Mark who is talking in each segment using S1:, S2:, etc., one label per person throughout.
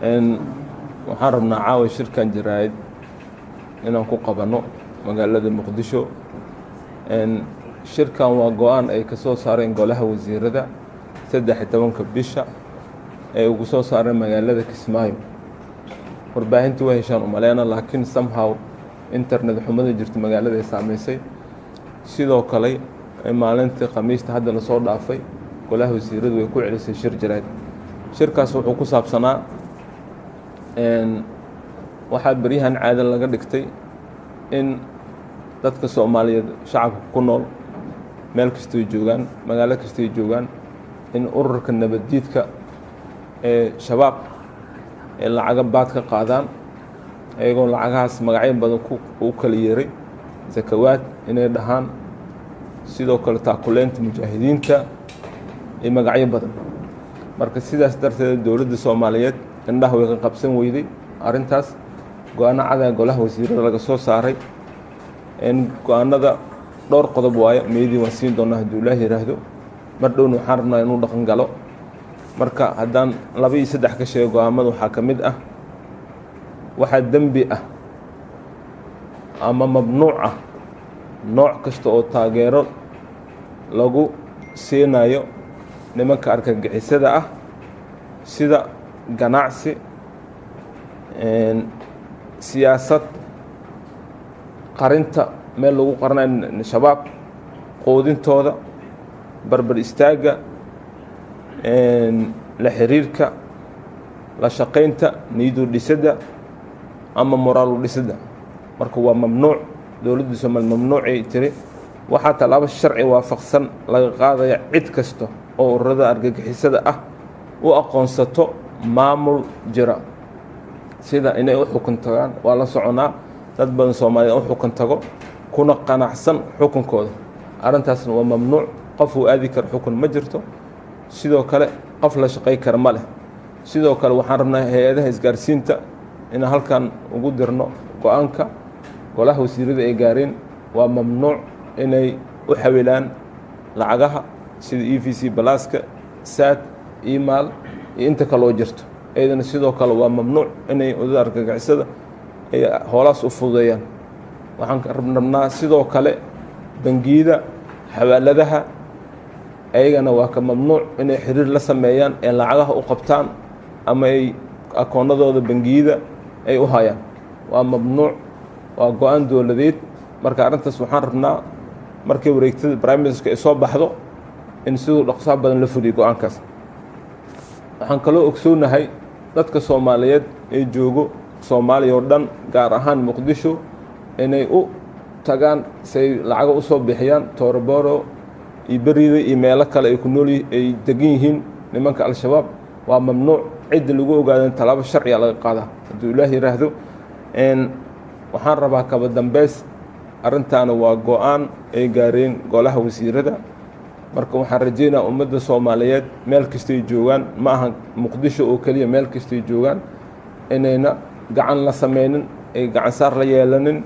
S1: waxaan rabnaa caawa shirkan jaraa'id inaan ku qabanno magaalada Muqdisho. Shirkan waa go'aan ay ka soo saareen golaha wasiirada 13 bisha ay ugu soo saareen magaalada Kismaayo. Warbaahintu way heshaan umaleena laakiin somehow internet xumada jirta magaalada ay saameysay. Sidoo kale maalintii Khamiista hadda la soo dhaafay golaha wasiiradu way ku celisay shir jaraa'id. Shirkaas wuxuu ku saabsanaa waxaa bariyahan caada laga dhigtay in dadka Soomaaliyeed shacabka ku nool meel kasta ay joogaan magaalo kasta ay joogaan in ururka nabaddiidka ee shabaab ee lacaga baad ka qaadaan ayagoo lacagahaas magacyo badan u kala yeeray zakawaad inay dhahaan sidoo kale taakuleynta mujaahidiinta iyo magacyo badan. marka sidaas darteed dowladda Soomaaliyeed indhaha way ka qabsan weyday arintaas go'aano cad golaha wasiirada laga soo saaray go'aanada dhowr qodob waaye meedii waan siin doonaa haddii Ilaahay yiraahdo mar dhowna waxaan rabnaa inuu dhaqan galo. marka haddaan 2 iyo 3 ka sheego go'aamada waxaa ka mid ah waxaa dembi ah ama mamnuuc ah nooc kasta oo taageero lagu siinayo nimanka argagixisada ah sida ganacsi siyaasad qarinta meel lagu qaranayo shabaab qoodintooda barbar istaaga la xiriirka la shaqaynta niido dhisada ama moraal dhisada. marka waa mamnuuc dowladda Soomaaliya mamnuucay tiri waxaa talaabo sharci waafaqsan laga qaadaya cid kasta oo ururada argagixisada ah u aqoonsato maamul jira sida inay u xukun tagaan waa la soconaa dad badan Soomaaliyeed u xukun tago kuna qanacsan xukunkooda arintaasna waa mamnuuc qof uu aadi karo xukun ma jirto sidoo kale qof la shaqay kar ma leh. sidoo kale waxaan rabnaa hay'adaha isgaarsiinta in halkan ugu dirno go'aanka golaha wasiirada ay gaareen waa mamnuuc inay u xawilaan lacagaha sida EVC Balaaska SAT email iyo inta kale oo jirto ayadana sidoo kale waa mamnuuc inay ururada argagixisada ay howlaas u fududeeyaan. waxaan rabnaa sidoo kale bangiyada xawaaladaha ayagana waa ka mamnuuc inay xiriir la sameeyaan ee lacagaha u qabtaan ama ay akoonadooda bangiyada ay u hayaan waa mamnuuc waa go'aan dowladeed. marka arintaas waxaan rabnaa markii wareegtada Prime Minister ay soo baxdo in sidoo dhaqso badan la fuliyo go'aankaas. waxaan kaloo ogsoonahay dadka Soomaaliyeed ee joogo Soomaaliya oo dhan gaar ahaan Muqdisho inay u tagaan say lacag u soo bixiyaan Torboro iyo Bariida iyo meelo kale ay ku nool ay degan yihiin nimanka al-shabaab waa mamnuuc cid lagu ogaado talaabo sharci laga qaada haddii Ilaahay yiraahdo. waxaan rabaa kaba dambeys arintaana waa go'aan ay gaareen golaha wasiirada. marka waxaan rajaynayaa ummadda Soomaaliyeed meel kasta ay joogaan ma aha Muqdisho oo kaliya meel kasta ay joogaan inayna gacan la sameynin ay gacan saar la yeelanin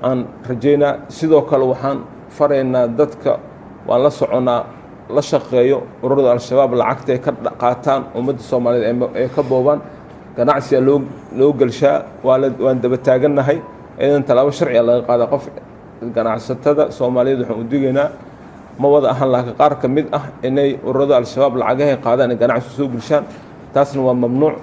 S1: aan rajaynaa. sidoo kale waxaan faraynaa dadka waan la soconaa la shaqeeyo ururada al-shabaab lacagta ay ka qaataan ummadda Soomaaliyeed ay ka boobaan ganacsiga loo galshaa waan daba taaganahay idan talaabo sharci laga qaada qof ganacsatada Soomaaliyeed waxaan u digaynaa ma wada ahaan laakiin qaar ka mid ah inay ururada al-shabaab lacagaha qaadaan ganacsi soo galshaan taasna waa mamnuuc.